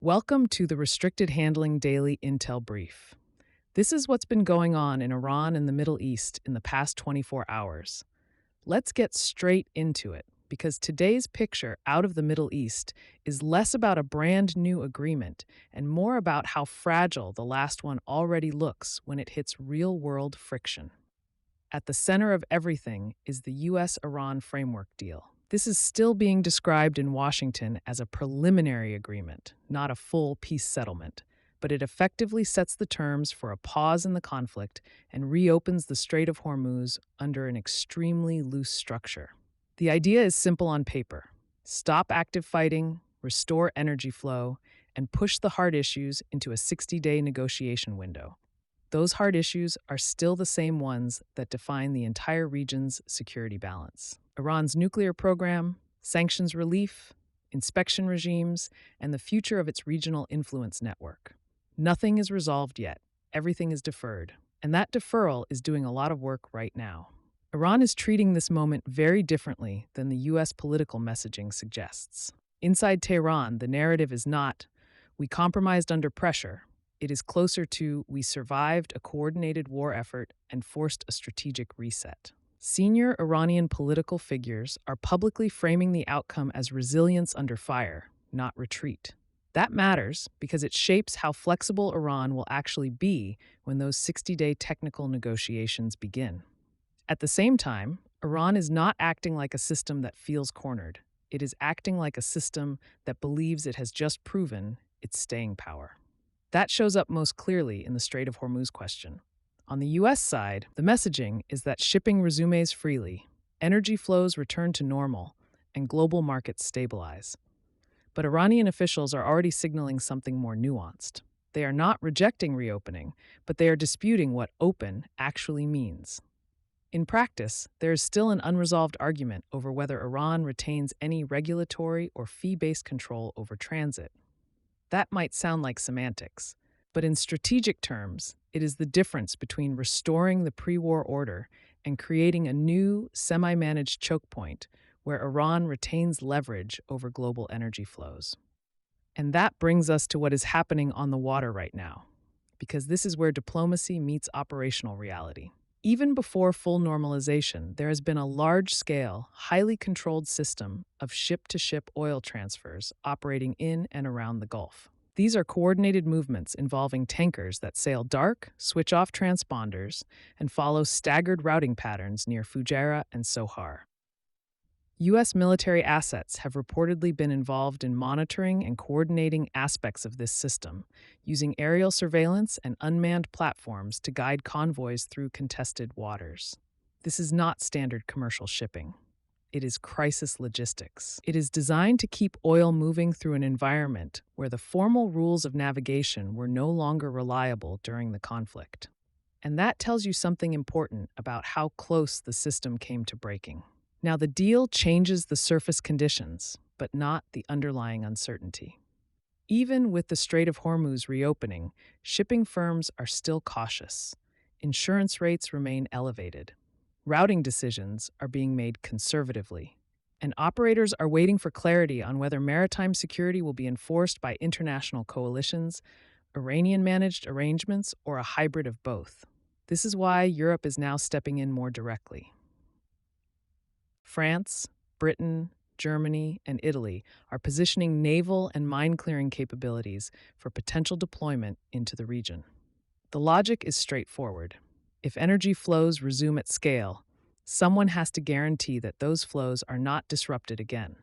Welcome to the Restricted Handling Daily Intel Brief. This is what's been going on in Iran and the Middle East in the past 24 hours. Let's get straight into it, because today's picture out of the Middle East is less about a brand new agreement and more about how fragile the last one already looks when it hits real world friction. At the center of everything is the US Iran framework deal. This is still being described in Washington as a preliminary agreement, not a full peace settlement, but it effectively sets the terms for a pause in the conflict and reopens the Strait of Hormuz under an extremely loose structure. The idea is simple on paper: stop active fighting, restore energy flow, and push the hard issues into a 60-day negotiation window. Those hard issues are still the same ones that define the entire region's security balance: Iran's nuclear program, sanctions relief, inspection regimes, and the future of its regional influence network. Nothing is resolved yet. Everything is deferred. And that deferral is doing a lot of work right now. Iran is treating this moment very differently than the US political messaging suggests. Inside Tehran, the narrative is not, "We compromised under pressure." It is closer to, "We survived a coordinated war effort and forced a strategic reset." Senior Iranian political figures are publicly framing the outcome as resilience under fire, not retreat. That matters because it shapes how flexible Iran will actually be when those 60-day technical negotiations begin. At the same time, Iran is not acting like a system that feels cornered. It is acting like a system that believes it has just proven its staying power. That shows up most clearly in the Strait of Hormuz question. On the US side, the messaging is that shipping resumes freely, energy flows return to normal, and global markets stabilize. But Iranian officials are already signaling something more nuanced. They are not rejecting reopening, but they are disputing what open actually means. In practice, there is still an unresolved argument over whether Iran retains any regulatory or fee-based control over transit. That might sound like semantics, but in strategic terms, it is the difference between restoring the pre-war order and creating a new, semi-managed chokepoint where Iran retains leverage over global energy flows. And that brings us to what is happening on the water right now, because this is where diplomacy meets operational reality. Even before full normalization, there has been a large-scale, highly controlled system of ship-to-ship oil transfers operating in and around the Gulf. These are coordinated movements involving tankers that sail dark, switch off transponders, and follow staggered routing patterns near Fujairah and Sohar. U.S. military assets have reportedly been involved in monitoring and coordinating aspects of this system, using aerial surveillance and unmanned platforms to guide convoys through contested waters. This is not standard commercial shipping. It is crisis logistics. It is designed to keep oil moving through an environment where the formal rules of navigation were no longer reliable during the conflict. And that tells you something important about how close the system came to breaking. Now, the deal changes the surface conditions, but not the underlying uncertainty. Even with the Strait of Hormuz reopening, shipping firms are still cautious. Insurance rates remain elevated. Routing decisions are being made conservatively, and operators are waiting for clarity on whether maritime security will be enforced by international coalitions, Iranian-managed arrangements, or a hybrid of both. This is why Europe is now stepping in more directly. France, Britain, Germany, and Italy are positioning naval and mine-clearing capabilities for potential deployment into the region. The logic is straightforward. If energy flows resume at scale, someone has to guarantee that those flows are not disrupted again.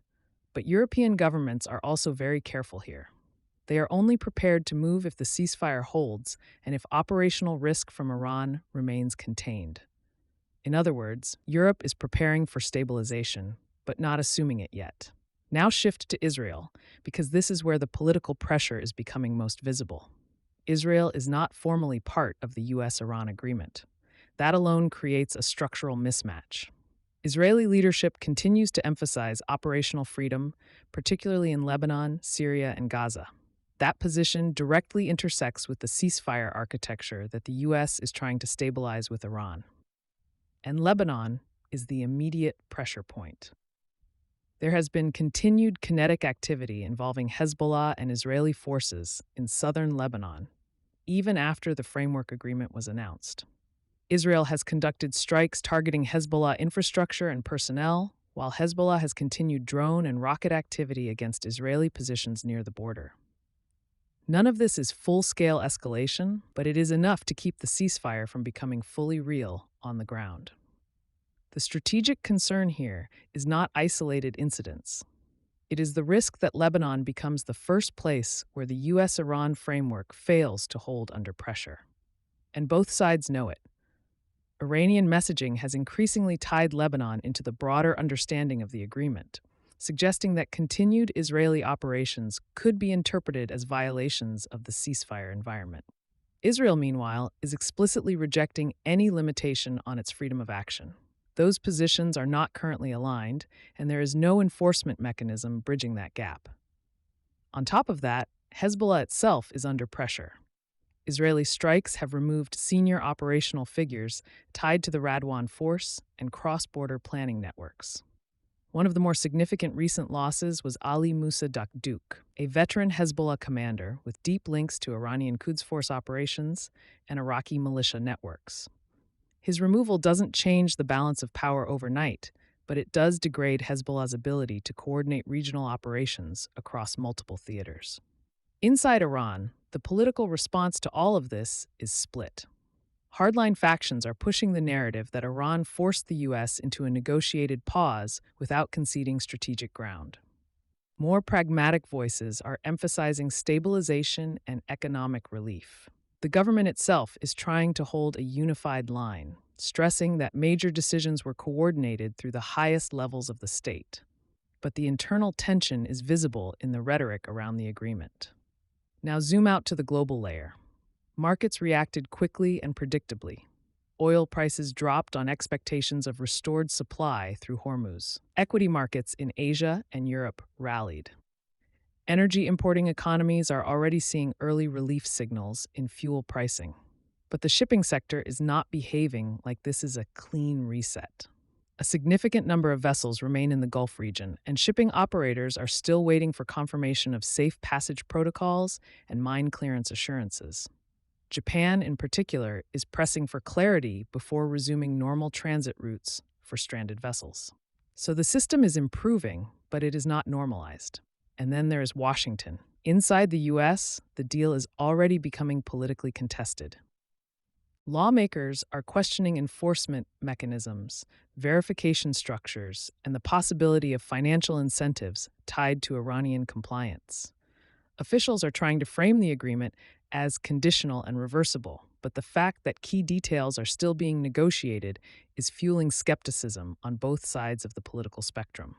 But European governments are also very careful here. They are only prepared to move if the ceasefire holds and if operational risk from Iran remains contained. In other words, Europe is preparing for stabilization, but not assuming it yet. Now shift to Israel, because this is where the political pressure is becoming most visible. Israel is not formally part of the US-Iran agreement. That alone creates a structural mismatch. Israeli leadership continues to emphasize operational freedom, particularly in Lebanon, Syria, and Gaza. That position directly intersects with the ceasefire architecture that the US is trying to stabilize with Iran. And Lebanon is the immediate pressure point. There has been continued kinetic activity involving Hezbollah and Israeli forces in southern Lebanon, even after the framework agreement was announced. Israel has conducted strikes targeting Hezbollah infrastructure and personnel, while Hezbollah has continued drone and rocket activity against Israeli positions near the border. None of this is full-scale escalation, but it is enough to keep the ceasefire from becoming fully real on the ground. The strategic concern here is not isolated incidents. It is the risk that Lebanon becomes the first place where the US-Iran framework fails to hold under pressure. And both sides know it. Iranian messaging has increasingly tied Lebanon into the broader understanding of the agreement, suggesting that continued Israeli operations could be interpreted as violations of the ceasefire environment. Israel, meanwhile, is explicitly rejecting any limitation on its freedom of action. Those positions are not currently aligned, and there is no enforcement mechanism bridging that gap. On top of that, Hezbollah itself is under pressure. Israeli strikes have removed senior operational figures tied to the Radwan force and cross-border planning networks. One of the more significant recent losses was Ali Musa Dakduk, a veteran Hezbollah commander with deep links to Iranian Quds Force operations and Iraqi militia networks. His removal doesn't change the balance of power overnight, but it does degrade Hezbollah's ability to coordinate regional operations across multiple theaters. Inside Iran, the political response to all of this is split. Hardline factions are pushing the narrative that Iran forced the U.S. into a negotiated pause without conceding strategic ground. More pragmatic voices are emphasizing stabilization and economic relief. The government itself is trying to hold a unified line, stressing that major decisions were coordinated through the highest levels of the state. But the internal tension is visible in the rhetoric around the agreement. Now zoom out to the global layer. Markets reacted quickly and predictably. Oil prices dropped on expectations of restored supply through Hormuz. Equity markets in Asia and Europe rallied. Energy importing economies are already seeing early relief signals in fuel pricing. But the shipping sector is not behaving like this is a clean reset. A significant number of vessels remain in the Gulf region, and shipping operators are still waiting for confirmation of safe passage protocols and mine clearance assurances. Japan, in particular, is pressing for clarity before resuming normal transit routes for stranded vessels. So the system is improving, but it is not normalized. And then there is Washington. Inside the U.S., the deal is already becoming politically contested. Lawmakers are questioning enforcement mechanisms, verification structures, and the possibility of financial incentives tied to Iranian compliance. Officials are trying to frame the agreement as conditional and reversible, but the fact that key details are still being negotiated is fueling skepticism on both sides of the political spectrum.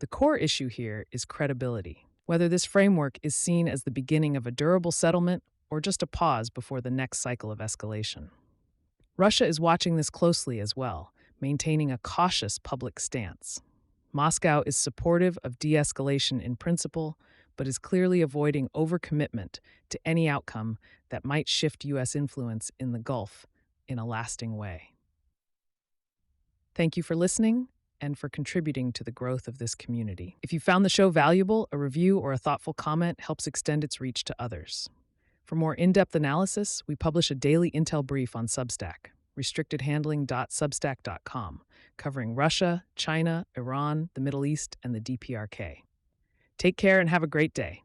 The core issue here is credibility, whether this framework is seen as the beginning of a durable settlement or just a pause before the next cycle of escalation. Russia is watching this closely as well, maintaining a cautious public stance. Moscow is supportive of de-escalation in principle, but is clearly avoiding overcommitment to any outcome that might shift U.S. influence in the Gulf in a lasting way. Thank you for listening and for contributing to the growth of this community. If you found the show valuable, a review or a thoughtful comment helps extend its reach to others. For more in-depth analysis, we publish a daily intel brief on Substack, restrictedhandling.substack.com, covering Russia, China, Iran, the Middle East, and the DPRK. Take care and have a great day.